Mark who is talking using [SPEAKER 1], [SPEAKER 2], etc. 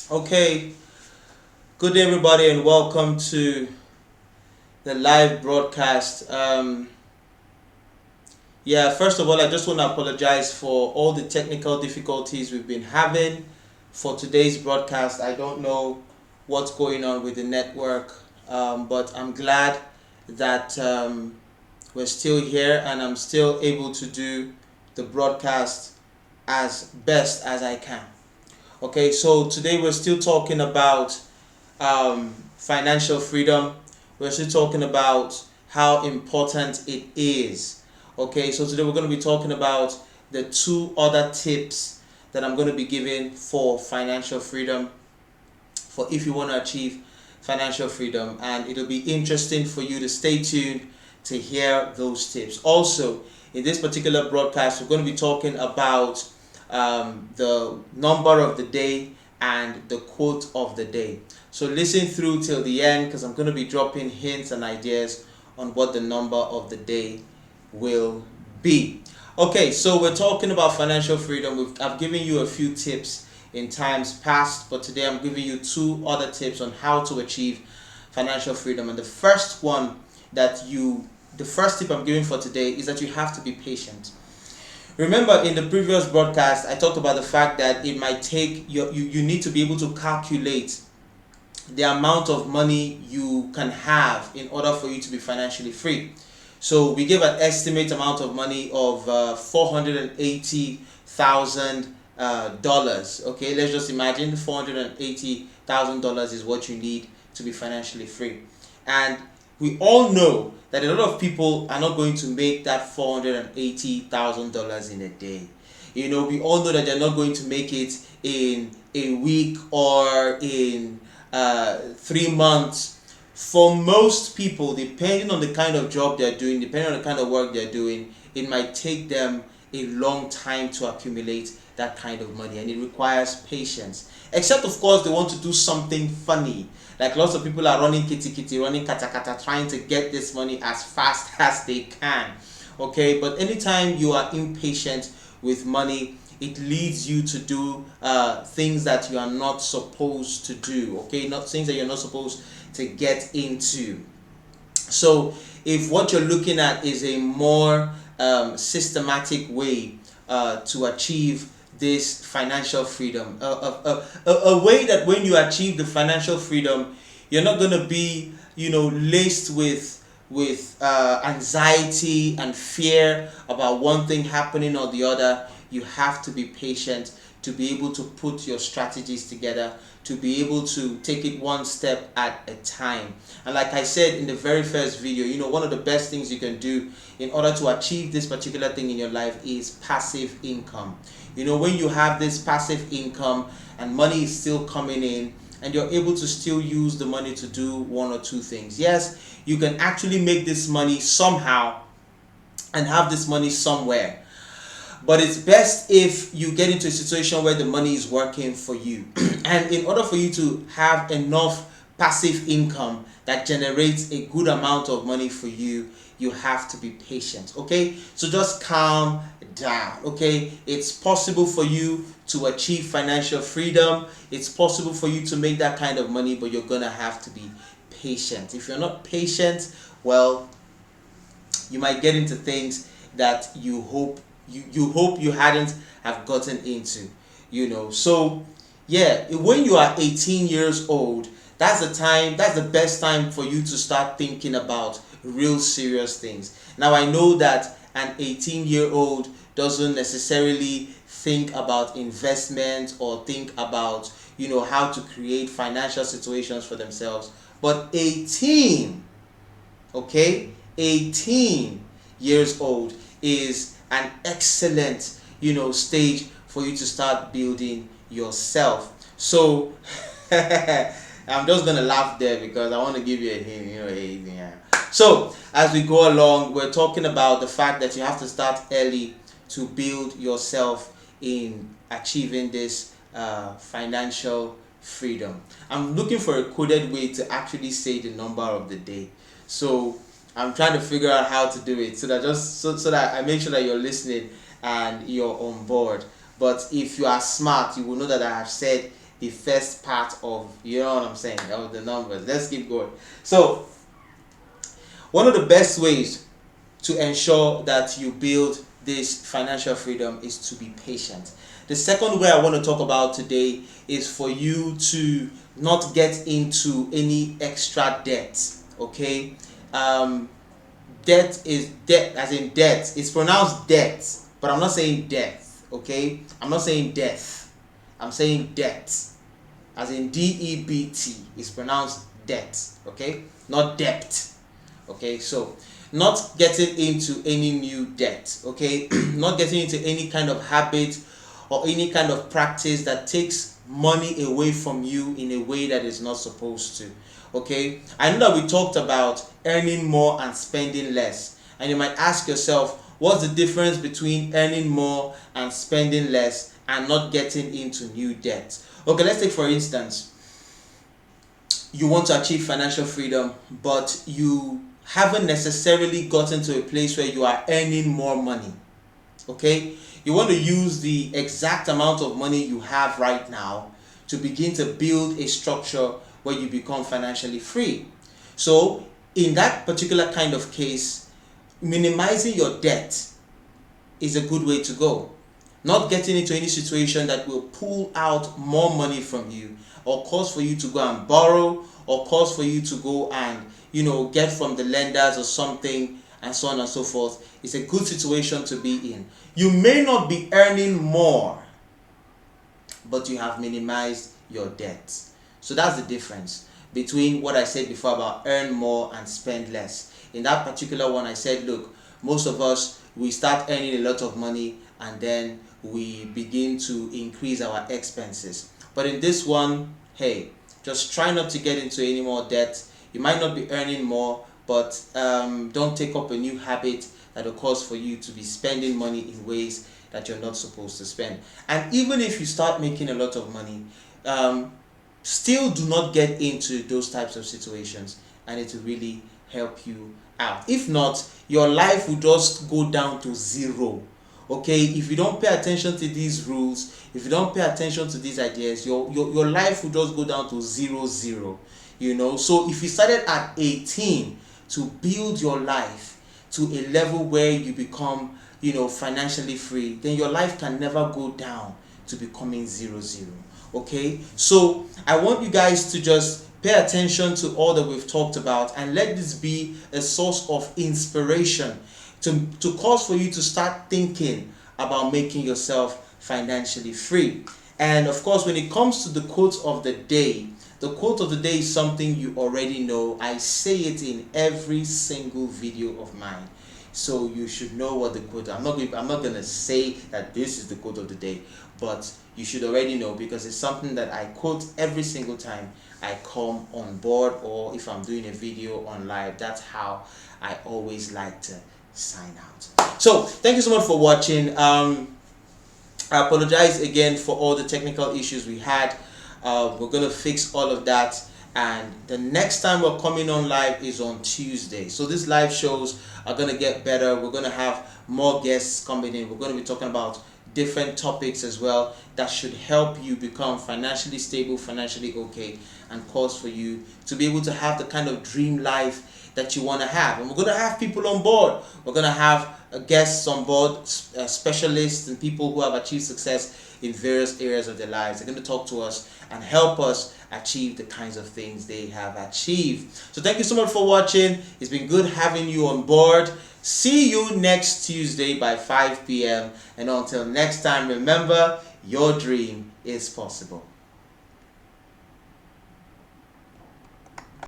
[SPEAKER 1] Okay, good day, everybody, and welcome to the live broadcast. First of all, I just want to apologize for all the technical difficulties we've been having for today's broadcast. I don't know what's going on with the network, but I'm glad that we're still here and I'm still able to do the broadcast as best as I can. Okay, so today we're still talking about financial freedom. We're still talking about how important it is. Okay, so today we're going to be talking about the two other tips that I'm going to be giving for financial freedom, for if you want to achieve financial freedom, and it'll be interesting for you to stay tuned to hear those tips. Also, in this particular broadcast, we're going to be talking about the number of the day and the quote of the day. So listen through till the end because I'm going to be dropping hints and ideas on what the number of the day will be. Okay, so we're talking about financial freedom. I've given you a few tips in times past, but today I'm giving you two other tips on how to achieve financial freedom. And the first tip I'm giving for today is that you have to be patient. Remember, in the previous broadcast, I talked about the fact that it might take you need to be able to calculate the amount of money you can have in order for you to be financially free. So we gave an estimate amount of money of $480,000. Okay, let's just imagine $480,000 is what you need to be financially free, and we all know that a lot of people are not going to make that $480,000 in a day. We all know that they're not going to make it in a week or in 3 months. For most people, depending on the kind of job they're doing, depending on the kind of work they're doing, it might take them a long time to accumulate that kind of money, and it requires patience. Except, of course, they want to do something funny. Like lots of people are running kitty kitty, running kata kata, trying to get this money as fast as they can. Okay, but anytime you are impatient with money, it leads you to do things that you are not supposed to do. Okay, not things that you're not supposed to get into. So if what you're looking at is a more systematic way to achieve this financial freedom, a way that when you achieve the financial freedom, you're not going to be laced with anxiety and fear about one thing happening or the other. You have to be patient to be able to put your strategies together, to be able to take it one step at a time. And like I said in the very first video, one of the best things you can do in order to achieve this particular thing in your life is passive income. When you have this passive income and money is still coming in, and you're able to still use the money to do one or two things. Yes, you can actually make this money somehow and have this money somewhere. But it's best if you get into a situation where the money is working for you. And in order for you to have enough passive income that generates a good amount of money for you, you have to be patient. Okay, so just calm down. Okay, it's possible for you to achieve financial freedom. It's possible for you to make that kind of money, but you're gonna have to be patient. If you're not patient, well, you might get into things that you hope you hadn't have gotten into. So yeah, when you are 18 years old, that's the best time for you to start thinking about real serious things. Now I know that an 18-year-old doesn't necessarily think about investment or think about how to create financial situations for themselves, but 18, okay, 18 years old is an excellent stage for you to start building yourself. So I'm just gonna laugh there because I want to give you a hint. Yeah. So as we go along, we're talking about the fact that you have to start early to build yourself in achieving this financial freedom. I'm looking for a coded way to actually say the number of the day. So I'm trying to figure out how to do it so that I make sure that you're listening and you're on board. But if you are smart, you will know that I have said the first part of, you know what I'm saying, of the numbers. Let's keep going. So one of the best ways to ensure that you build this financial freedom is to be patient. The second way I want to talk about today is for you to not get into any extra debt. Okay, debt is debt, as in debt. It's pronounced debt, but I'm not saying death. Okay, I'm not saying death. I'm saying debt, as in DEBT. It's pronounced debt. Okay, not debt. Okay, so not getting into any new debt. Okay, not getting into any kind of habit or any kind of practice that takes money away from you in a way that is not supposed to. Okay, I know that we talked about earning more and spending less, and you might ask yourself, what's the difference between earning more and spending less and not getting into new debt? Okay, let's take for instance, you want to achieve financial freedom, but you haven't necessarily gotten to a place where you are earning more money. Okay, you want to use the exact amount of money you have right now to begin to build a structure where you become financially free. So in that particular kind of case, minimizing your debt is a good way to go. Not getting into any situation that will pull out more money from you, or cause for you to go and borrow, or cause for you to go and, you know, get from the lenders or something, and so on and so forth. It's a good situation to be in. You may not be earning more, but you have minimized your debt. So that's the difference between what I said before about earn more and spend less. In that particular one, I said, look, most of us, we start earning a lot of money and then we begin to increase our expenses. But in this one, hey, just try not to get into any more debt. You might not be earning more, but don't take up a new habit that will cause for you to be spending money in ways that you're not supposed to spend. And even if you start making a lot of money, still do not get into those types of situations, and it will really help you out. If not, your life will just go down to zero. Okay, if you don't pay attention to these rules, if you don't pay attention to these ideas, your life will just go down to zero. You know, so if you started at 18 to build your life to a level where you become, you know, financially free, then your life can never go down to becoming 0. Okay, so I want you guys to just pay attention to all that we've talked about, and let this be a source of inspiration to cause for you to start thinking about making yourself financially free. And of course, when it comes to the quote of the day, the quote of the day is something you already know. I say it in every single video of mine, so you should know what the quote. I'm not gonna say that this is the quote of the day, but you should already know, because it's something that I quote every single time I come on board, or if I'm doing a video on live. That's how I always like to sign out. So thank you so much for watching. I apologize again for all the technical issues we had. We're gonna fix all of that, and the next time we're coming on live is on Tuesday. So these live shows are gonna get better. We're gonna have more guests coming in. We're gonna be talking about different topics as well that should help you become financially stable, financially okay, and cause for you to be able to have the kind of dream life that you want to have. And we're going to have people on board. We're going to have guests on board, specialists and people who have achieved success in various areas of their lives. They're going to talk to us and help us achieve the kinds of things they have achieved. So thank you so much for watching. It's been good having you on board. See you next Tuesday by 5 p.m. And until next time, remember, your dream is possible.